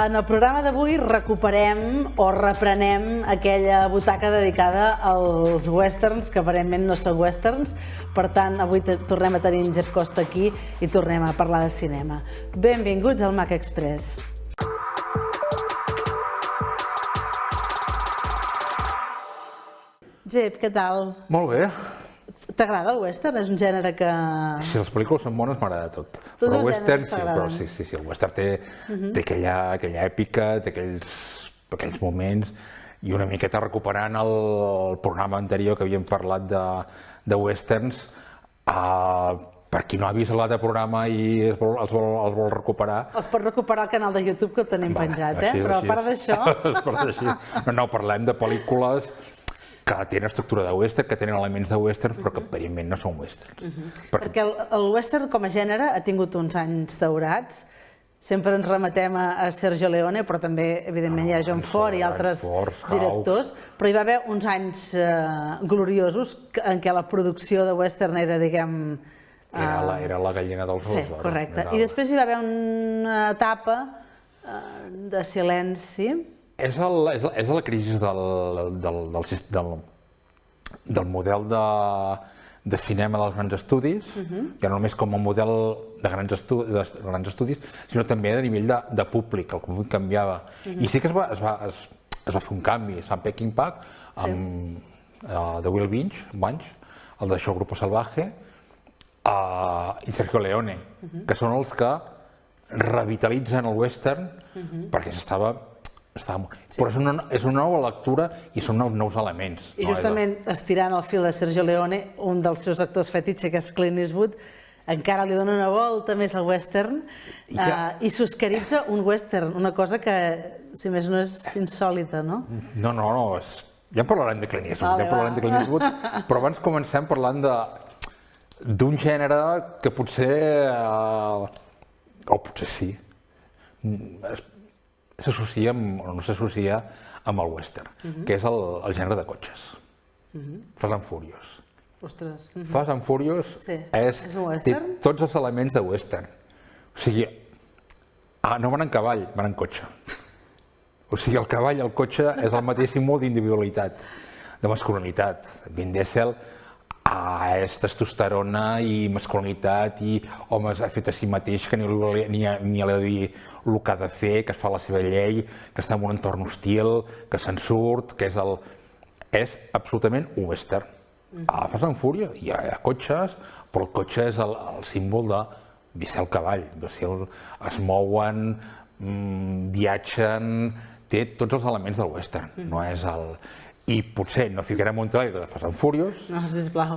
En el programa d'avui recuperem o reprenem aquella butaca dedicada als westerns, que aparentment no són westerns. Per tant, avui tornem a tenir en Jep Costa aquí i tornem a parlar de cinema. Benvinguts al Mac Express. Jep, què tal? Molt bé. T'agrada el western? És un gènere que... Si les pel·lícules són bones, m'agrada tot. Però el western, sí, el western té aquella èpica, té aquells moments, i una miqueta recuperant el programa anterior que havíem parlat de westerns, per qui no ha vist l'altre programa i els vol recuperar... Els pot recuperar al canal de YouTube, que el tenim penjat, però a part d'això... No, parlem de pel·lícules que tenen estructura de western, que tenen elements de western, però que aparentment no són westerns. Perquè el western com a gènere ha tingut uns anys daurats. Sempre ens remetem a Sergio Leone, però també, evidentment, hi ha John Ford i altres directors. Però hi va haver uns anys gloriosos en què la producció de western era, diguem... Era la gallina dels ous. Sí, correcte. I després hi va haver una etapa de silenci. És la crisi del model de cinema dels grans estudis, ja no només com a model de grans estudis, sinó també a nivell de públic, el públic canviava. I sí que es va fer un canvi. Sam Peckinpah, amb The Will Binge, el de Show Grupo Salvaje, i Sergio Leone, que són els que revitalitzen el western perquè però és una nova lectura i són nous elements. I justament estirant el fil de Sergio Leone, un dels seus actors fetitxe, que és Clint Eastwood, encara li dona una volta més al western i s'oscaritza un western, una cosa que, si més no, és insòlita, no? No, ja en parlarem de Clint Eastwood, però abans comencem parlant d'un gènere que potser, o potser sí, s'associa o no s'associa amb el western, que és el gènere de cotxes. Fast and Furious. Ostres. Fast and Furious té tots els elements de western. O sigui, no van en cavall, van en cotxe. O sigui, el cavall i el cotxe és el mateix símbol d'individualitat, de masculinitat. Vin Diesel és testosterona i masculinitat i home ha fet a si mateix que ni li ha de dir el que ha de fer, que es fa la seva llei, que està en un entorn hostil, que se'n surt, que és absolutament un western. A Fast and Furious hi ha cotxes, però el cotxe és el símbol de ser el cavall, es mouen, viatgen, té tots els elements del western, no és el... I potser no ficarem un tràiler de Fast and Furious. No, sisplau.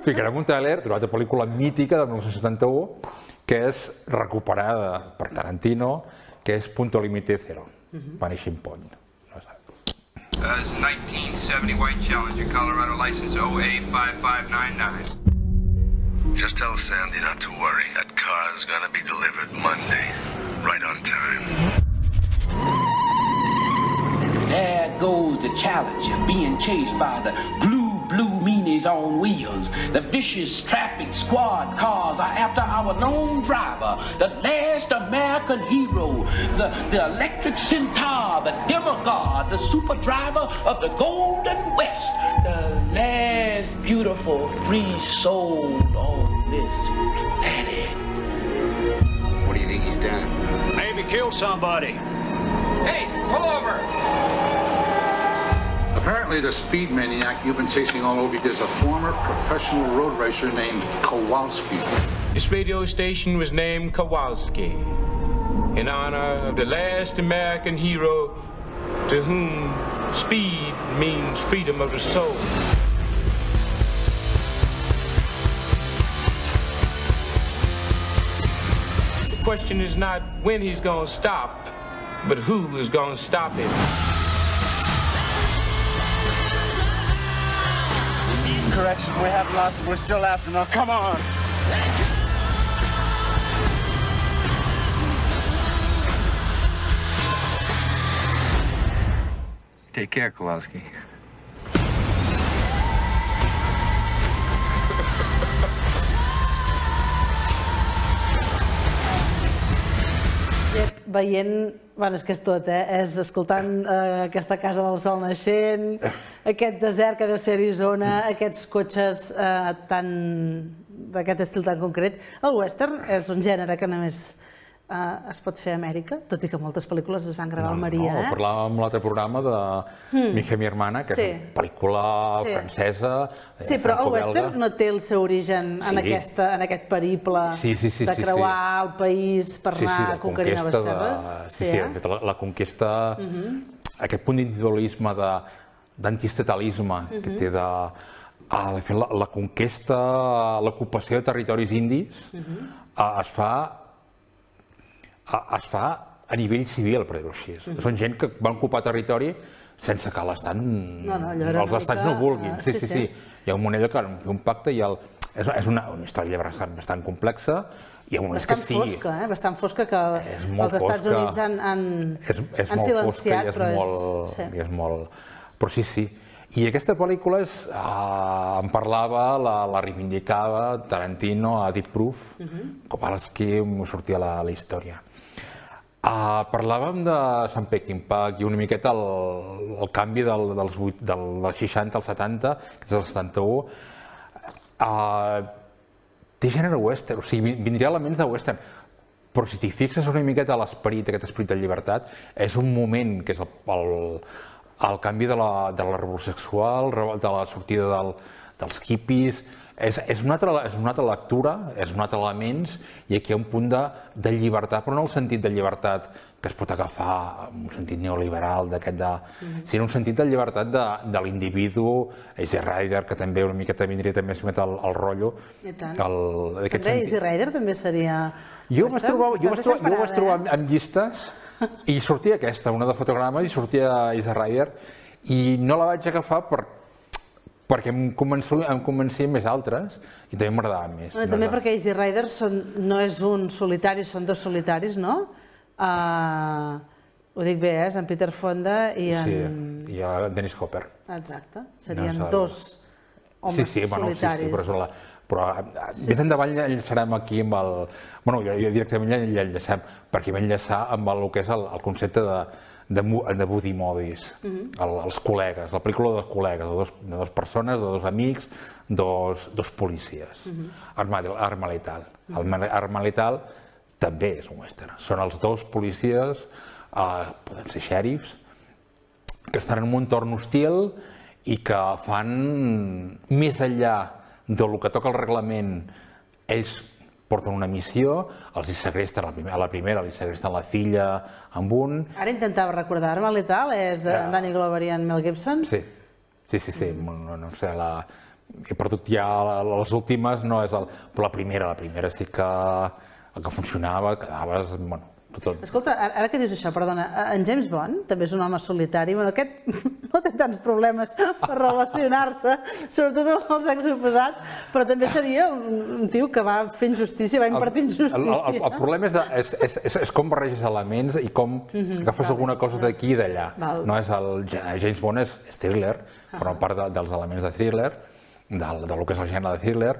Ficarem un tràiler d'una altra pel·lícula mítica del 1971, que és recuperada per Tarantino, que és Punto Límite Cero, Vanishing Point. It's a 1970 white Challenger, Colorado license OA5599. Just tell Sandy not to worry. That car's gonna be delivered Monday, right on time. There goes the Challenger, being chased by the blue meanies on wheels. The vicious traffic squad cars are after our lone driver, the last American hero, the electric centaur, the demigod, the super driver of the Golden West, the last beautiful free soul on this planet. What do you think he's done? Maybe killed somebody. Hey, pull over! Apparently the speed maniac you've been chasing all over is a former professional road racer named Kowalski. This radio station was named Kowalski in honor of the last American hero to whom speed means freedom of the soul. The question is not when he's going to stop, but who is going to stop him. Correction, we have lost him. We're still after him. Now, come on. Take care, Kowalski. Veient Bueno, és que és tot, és escoltant aquesta casa del sol naixent, aquest desert que deu ser Arizona, aquests cotxes d'aquest estil tan concret. El western és un gènere que només es pot fer a Amèrica, tot i que moltes pel·lícules es van gravar a Almeria. No, parlàvem en l'altre programa de Mi hija mi hermana, que és una pel·lícula francesa, sí, però el western no té el seu origen en aquest periple de creuar el país per anar a conquerir noves terres. Sí, de fet, la conquesta, aquest punt d'individualisme, d'antiestatalisme que té de fet, la conquesta, l'ocupació de territoris indis es fa a nivell civil, per dir-ho així. Són gent que van ocupar territori sense que els estats no vulguin. Sí. Hi ha un moment que han fet un pacte i és una història bastant complexa i hi ha moments que sigui... Bastant fosca que els Estats Units han silenciat, però és molt... Però sí. I aquesta pel·lícula em parlava, la reivindicava Tarantino a Deep Proof, Kowalski, m'ho sortia la història. Parlàvem de Sant Peckinpah i una miqueta el canvi dels 60 als 70, que és el 71. Té gènere western, o sigui, vindria elements de western, però si t'hi fixes una miqueta a l'esperit, aquest esperit de llibertat, és un moment que és el canvi de la revolució sexual, de la sortida dels hippies. És una altra lectura, és un altre elements, i aquí hi ha un punt de llibertat, però no el sentit de llibertat que es pot agafar en un sentit neoliberal, sinó un sentit de llibertat de l'individu, Easy Rider, que també una miqueta vindria també el rotllo. I tant. També Easy Rider també seria... Jo ho vaig trobar en llistes i sortia aquesta, una de fotogrames, i sortia Easy Rider, i no la vaig agafar perquè em convencia més altres i també m'agradava més. També perquè Easy Rider no és un solitari, són dos solitaris, no? Ho dic bé, és en Peter Fonda i en... Sí, i en Dennis Hopper. Exacte, serien dos homes solitaris. Però més endavant enllaçarem aquí amb el... Bueno, directament enllacem, perquè vam enllaçar amb el que és el concepte de buddy movies, els col·legues, la pel·lícula dels col·legues, de dues persones, de dos amics, dos policies. Arma letal. Arma letal també és un western. Són els dos policies, poden ser xèrifs, que estan en un entorn hostil i que fan més enllà del que toca el reglament. Ells porten una missió, els hi segresten a la primera, els hi segresten la filla amb un... Ara intentava recordar, Arma letal és Danny Glover i en Mel Gibson? Sí. No sé, he perdut ja les últimes, no és però la primera sí que el que funcionava, quedaves... Escolta, ara que dius això, perdona, en James Bond també és un home solitari, aquest no té tants problemes per relacionar-se, sobretot amb el sexe oposat, però també seria un tio que va fent justícia, va impartint justícia. El problema és com barreges elements i com agafes alguna cosa d'aquí i d'allà. James Bond és thriller, forma part dels elements de thriller, del que és el gènere de thriller,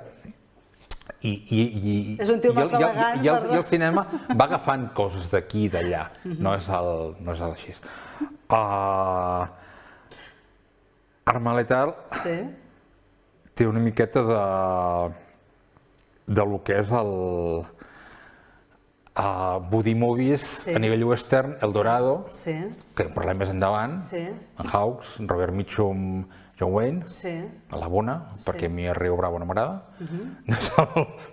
és un tio massa elegant. I el cinema va agafant coses d'aquí i d'allà, no és així. Arma letal té una miqueta de lo que és el buddy movies a nivell western, El Dorado, que en parlem més endavant, en Hawks, Robert Mitchum, John Wayne, a la bona, perquè a mi el Rio Bravo no m'agrada.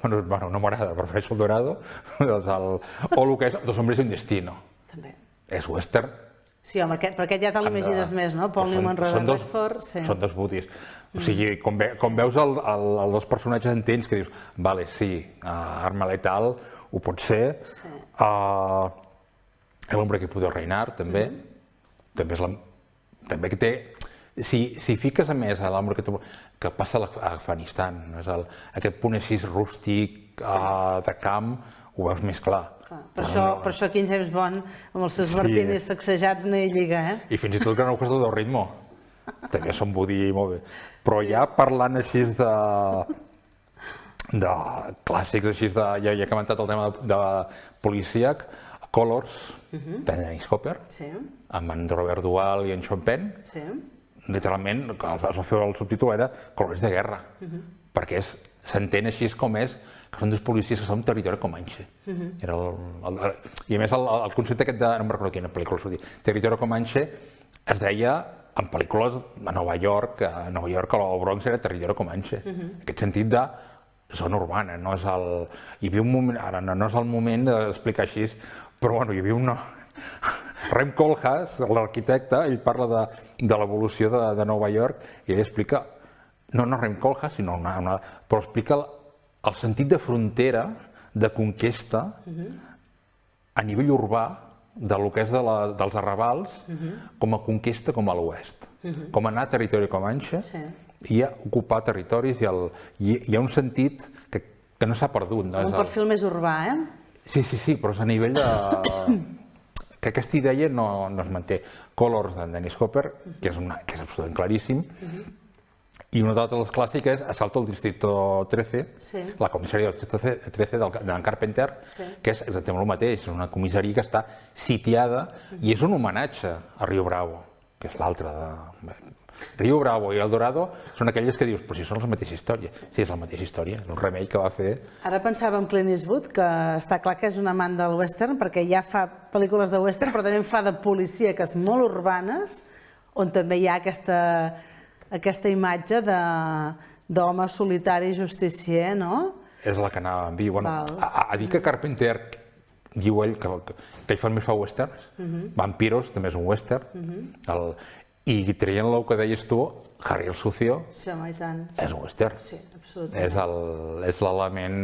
Bueno, no m'agrada, prefereixo El Dorado, o el que és Dos hombres y un destino. És western. Sí, home, però aquest ja te l'imagines més, no? Paul Newman, Robert Redford... Són dos buddies. O sigui, com veus els dos personatges entens que dius, vale, sí, Arma letal ho pot ser, El hombre que pudo reinar, també que té... Si fiques a més l'home que passa a l'Afganistan, aquest punt així rústic, de camp, ho veus més clar. Per això aquí en James Bond, amb els seus martinis sacsejats, no hi lliga, eh? I fins i tot Gran Orquesta del Ritmo. També són budí molt bé. Però ja parlant així de clàssics, així ja he comentat el tema de policíac, Colors, de Dennis Hopper, amb en Robert Duvall i en Sean Penn. Literalment, el subtítol era Colors de guerra, perquè s'entén així com és que són dos policies que són territori Comanche. I a més el concepte aquest de, no em recordo quina pel·lícula s'ho diu, territori Comanche es deia en pel·lícules a Nova York, el Bronx era territori Comanche. En aquest sentit de zona urbana, no és el... Hi havia un moment, ara no és el moment d'explicar així, però bueno, hi havia una... Rem Koolhaas, l'arquitecte, ell parla de l'evolució de Nova York i ell explica, no Rem Koolhaas, sinó però explica el sentit de frontera, de conquesta, a nivell urbà, del que és dels arrabals, com a conquesta com a l'oest. Com anar a territori Comanche i a ocupar territoris, i hi ha un sentit que no s'ha perdut. Un perfil més urbà, eh? Sí, però és a nivell de... que aquesta idea no es manté. Colors d'en Dennis Hopper, que és absolutament claríssim, i una d'altres clàssiques, Asalto al Distrito 13, la comissaria del Distrito 13 d'en Carpenter, que és exactament el mateix, és una comissaria que està sitiada i és un homenatge a Rio Bravo, que és l'altre de... Rio Bravo i El Dorado són aquelles que dius, però si són la mateixa història. Sí, és la mateixa història, és un remei que va fer... Ara pensava en Clint Eastwood, que està clar que és un amant del western, perquè ja fa pel·lícules de western, però també en fa de policíaques molt urbanes, on també hi ha aquesta imatge d'home solitari i justicier, no? És la que anava amb mi. A dir que Carpenter diu ell que ell més fa westerns. Vampiros també és un western. I traient el que deies tu, Harry el Sucio, és un western. Sí, absolutament. És l'element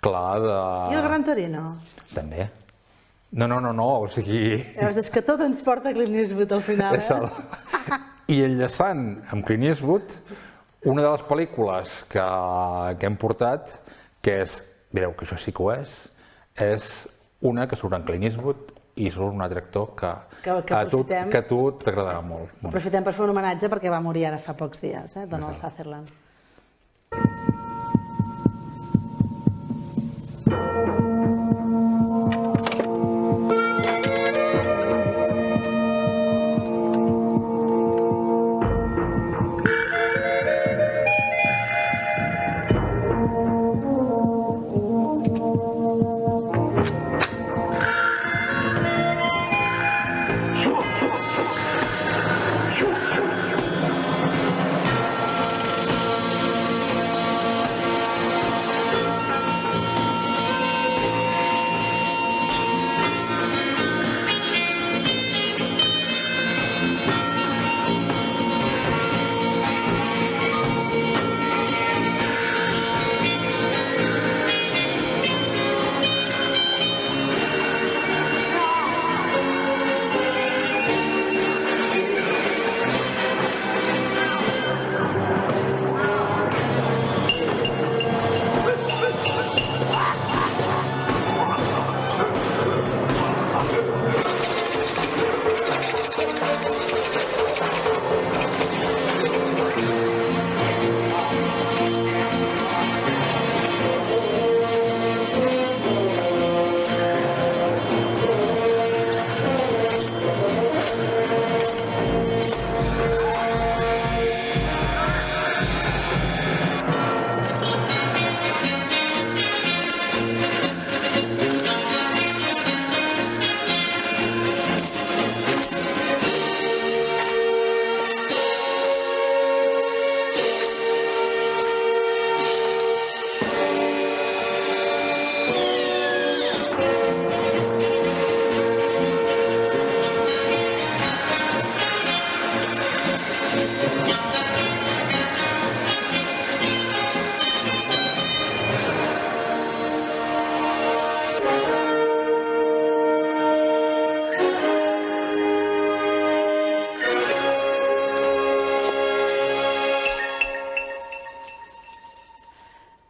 clar de... I el Gran Torino? També. No, o sigui... És que tot ens porta a Clint Eastwood al final, eh? I enllaçant amb Clint Eastwood, una de les pel·lícules que hem portat, que és, mireu que això sí que ho és una que surt en Clint Eastwood i surt un altre actor que a tu t'agradarà molt. Aprofitem per fer un homenatge perquè va morir ara fa pocs dies, Donald Sutherland.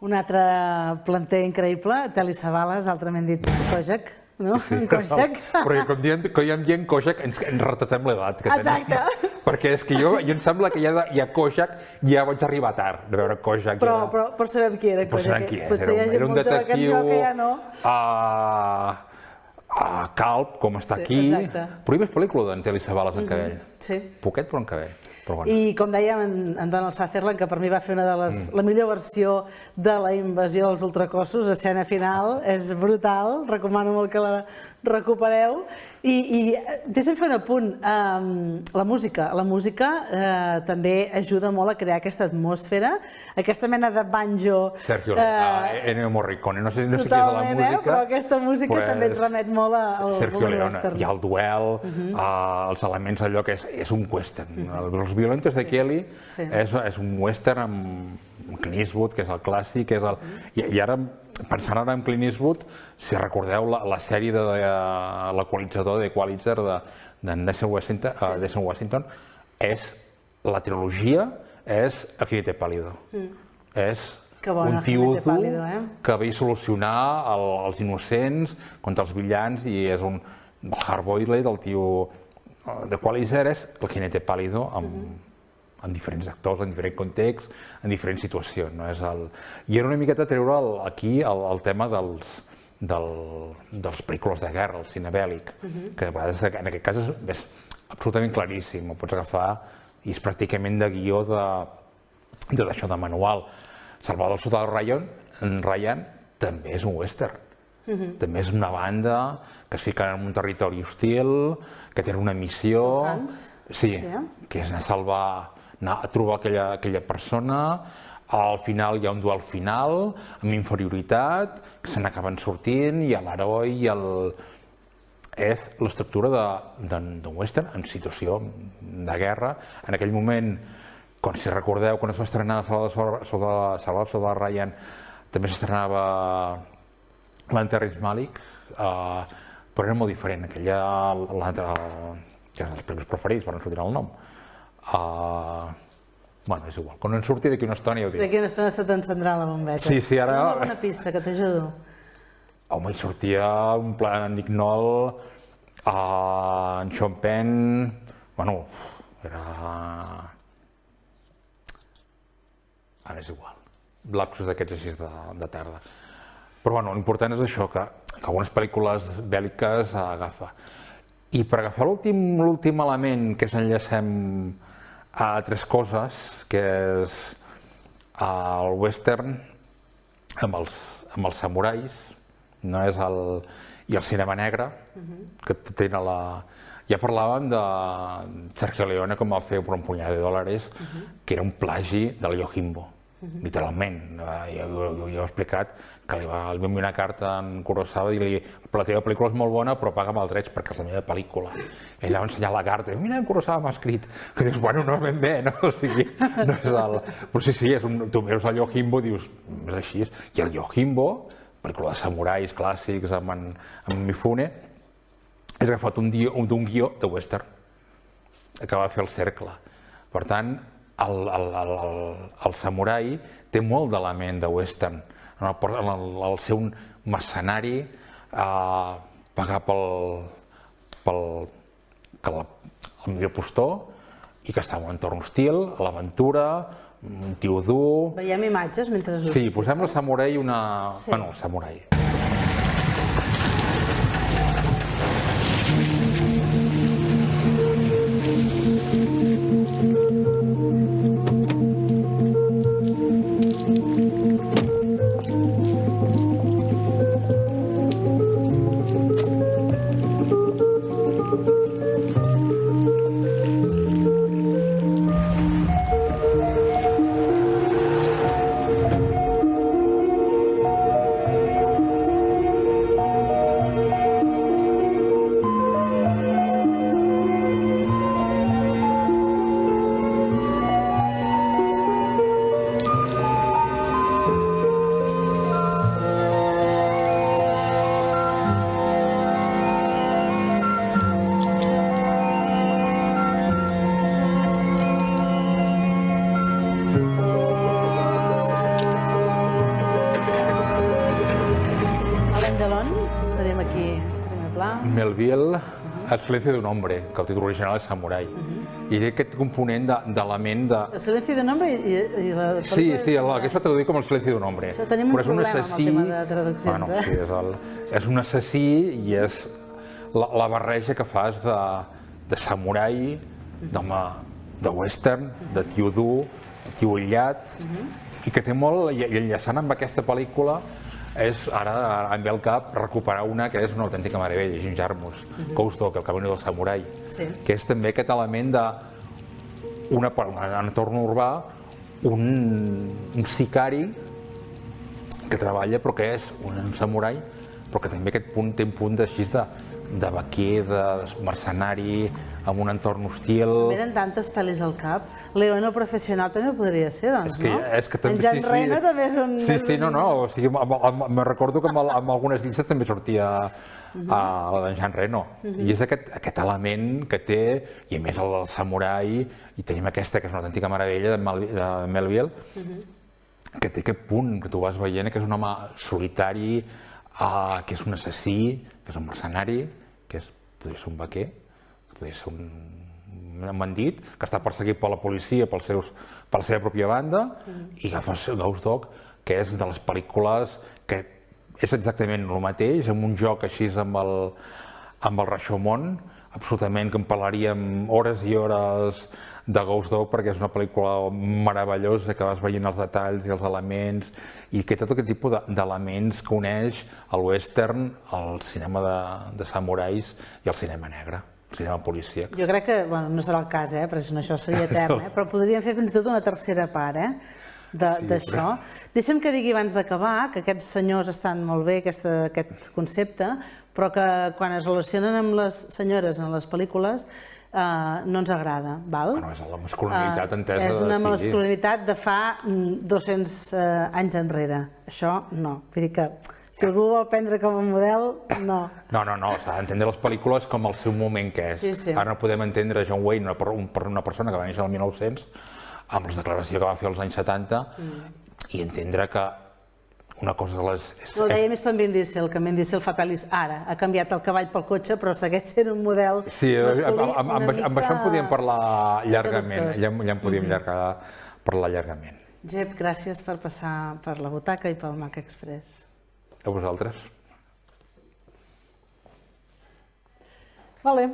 Un altre planter increïble, Telly Savalas, altrament dit Kojak, no? Kojak. Però com diem Kojak, ens retratem l'edat que tenim. Exacte. Perquè és que jo em sembla que ja Kojak ja vaig arribar tard de veure Kojak. Però sabem qui era Kojak. Potser hi ha gent molt jove que ens diu que ja no. calb, com està aquí, però hi ha més pel·lícula d'en Telly Savalas en cabell. Sí. Poquet, però en cabell. I com dèiem, en Donald Sutherland, que per mi va fer una de la millor versió de la invasió dels ultracossos, escena final, és brutal, recomano molt que la recupereu. I deixa'm fer un apunt, la música també ajuda molt a crear aquesta atmosfera, aquesta mena de banjo... Sergio, Ennio Morricone, no sé qui és de la música... però aquesta música també ens remet molt al Sergio Leone, hi ha el duel, els elements d'allò que és un western. Els Violentes de Kelly és un western amb Clint Eastwood, que és el clàssic, i ara, pensant ara en Clint Eastwood, si recordeu la sèrie de l'equalitzador d'Equalizer d'en Denzel Washington, és la trilogia, és El jinete pálido. És un tiudo que ve a solucionar els innocents contra els villans i és un hard-boiled, el tio d'Equalizer és El jinete pálido en diferents actors, en diferents contexts, en diferents situacions. I era una miqueta treure aquí el tema dels pel·lícules de guerra, el cine bèl·lic, que a vegades en aquest cas és absolutament claríssim, ho pots agafar i és pràcticament de guió d'això, de manual. Salvador Soldado Ryan també és un western. També és una banda que es fica en un territori hostil, que té una missió, que és anar a salvar, anar a trobar aquella persona, al final hi ha un duel final, amb inferioritat, que se n'acaben sortint, i l'heroi és l'estructura d'un western en situació de guerra. En aquell moment, si recordeu, quan es va estrenar Salvador Soldado Ryan, també s'estrenava l'Terrence Malick, però era molt diferent. Aquella, que eren els pel·lícules preferits, per no sortir el nom. Bueno, és igual, quan en surti d'aquí una estona ja ho diré. D'aquí una estona se t'encendrà la bombeta. Sí, ara... Dóna alguna pista, que t'ajudo. Home, hi sortia un plan Nick Noll, en Sean Penn... Bueno, era... Ara és igual. Lapsos d'aquests així de tarda. Però bueno, l'important és això, que algunes pel·lícules bèl·liques agafa. I per agafar l'últim element que s'enllacem a tres coses, que és el western amb els samurais, i el cinema negre, que tenen ja parlàvem de Sergio Leone, com va fer per un punyat de dòlars, que era un plagi del Yojimbo. Literalment. Jo he explicat que li va enviar una carta en Kurosawa i li la teva pel·lícula és molt bona però paga'm els drets perquè és la meva pel·lícula. Ell va ensenyar la carta i mira, en Kurosawa m'ha escrit. Que dius, bueno, no és ben bé, no? O sigui, no és el... Però sí, tu veus el Yojimbo i dius, és així. I el Yojimbo, pel·lícula de samurais clàssics amb Mifune, és agafat un guió de western que va fer el Cercle. Per tant, el samurai té molt d'element de western. El ser un mercenari, pagar pel millor postor i que està en un entorn hostil, a l'aventura, un tio dur... Veiem imatges mentre es... Sí, posem el samurai Bueno, el samurai. Melville, El silencio d'un hombre, que el títol original és Samurai. I té aquest component d'element de... El silencio d'un hombre i la... Sí, que es va traduir com El silencio d'un hombre. Tenim un problema amb el tema de traduccions, és un assassí i és la barreja que fas de samurai, de western, de tio dur, tio aïllat, i que té molt, i enllaçant amb aquesta pel·lícula, és, ara em ve al cap, recuperar una que és una autèntica meravella, Jim Jarmusch, Ghost Dog, el camí del samurai, que és també aquest element d'un entorn urbà, un sicari que treballa però que és un samurai, però que també té un punt de vaquer, de mercenari, amb un entorn hostil. Venen tantes pel·lis al cap. León el professional també podria ser, doncs, no? En Jean Reno també és un... Sí, no, o sigui, me recordo que amb algunes llistes també sortia la d'en Jean Reno. I és aquest element que té, i a més el del samurai, i tenim aquesta que és una autèntica meravella de Melville, que té aquest punt que tu vas veient, que és un home solitari, que és un assassí, que és un mercenari, que podria ser un vaquer, que podria ser un bandit, que està perseguit per la policia, per la seva pròpia banda, i agafes Ghost Dog, que és de les pel·lícules que és exactament el mateix, amb un joc així amb el Rashomon, absolutament que en parlaríem hores i hores de Ghost Dog, perquè és una pel·lícula meravellosa, que vas veient els detalls i els elements, i que té tot aquest tipus d'elements que uneix el western, el cinema de samurais i el cinema negre, el cinema policíac. Jo crec que, bueno, no serà el cas, perquè això seria etern, però podríem fer fins i tot una tercera part, d'això. Deixa'm que digui abans d'acabar que aquests senyors estan molt bé, aquest concepte, però que quan es relacionen amb les senyores en les pel·lícules no ens agrada, val? Bueno, és la masculinitat entesa. És una masculinitat de fa 200 anys enrere. Això no. Vull dir que si algú vol prendre com a model, no. No, s'ha d'entendre les pel·lícules com el seu moment que és. Ara no podem entendre John Wayne per una persona que va néixer el 1900, amb la declaració que va fer als anys 70, i entendre que una cosa que les... No, ho deia més per en Vin Diesel, que en Vin Diesel fa pel·lis ara. Ha canviat el cavall pel cotxe, però segueix sent un model masculí una mica... Amb això en podíem parlar llargament, ja en podíem parlar llargament. Jep, gràcies per passar per la butaca i pel Mac Express. A vosaltres. Vale.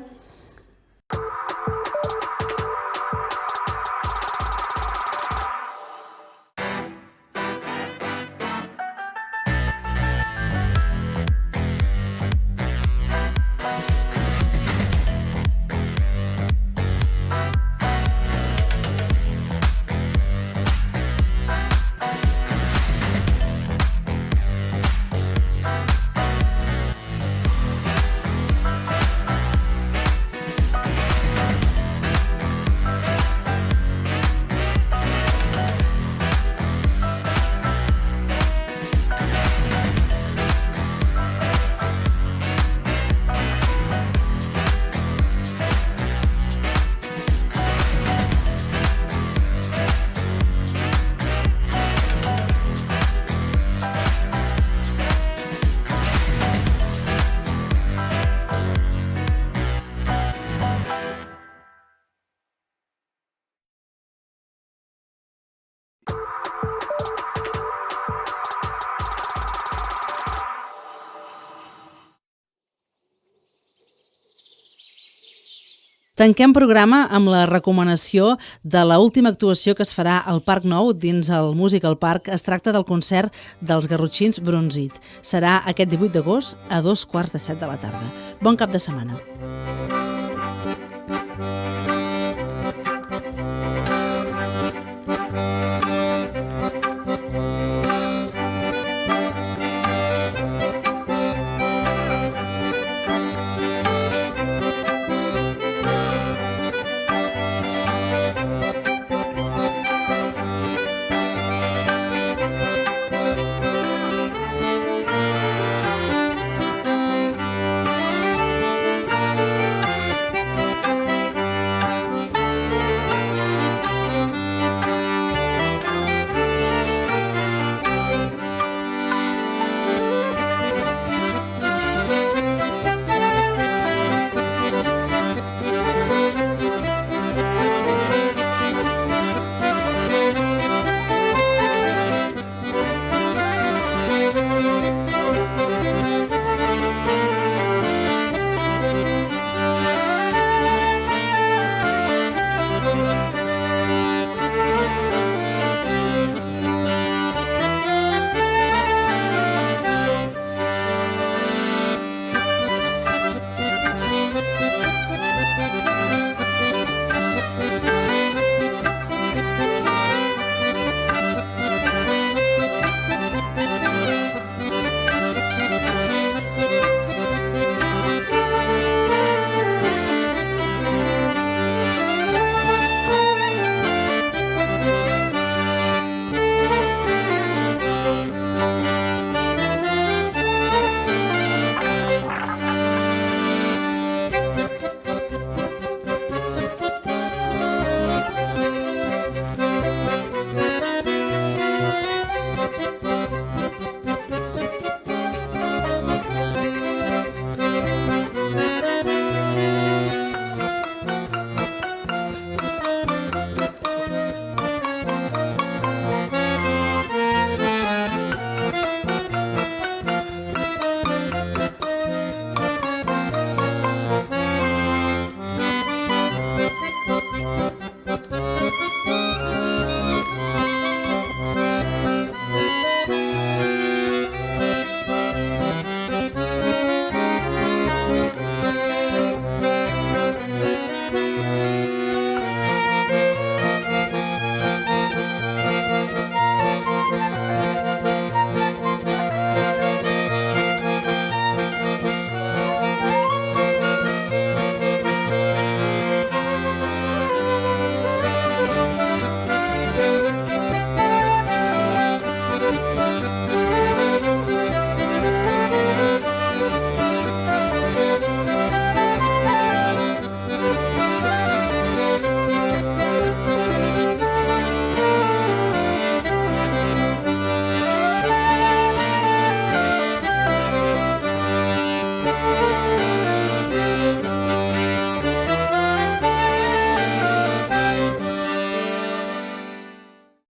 Tanquem programa amb la recomanació de l'última actuació que es farà al Parc Nou dins el Musical Park. Es tracta del concert dels Garrotxins Bronzit. Serà aquest 18 d'agost a 7:15 de la tarda. Bon cap de setmana. Thank you.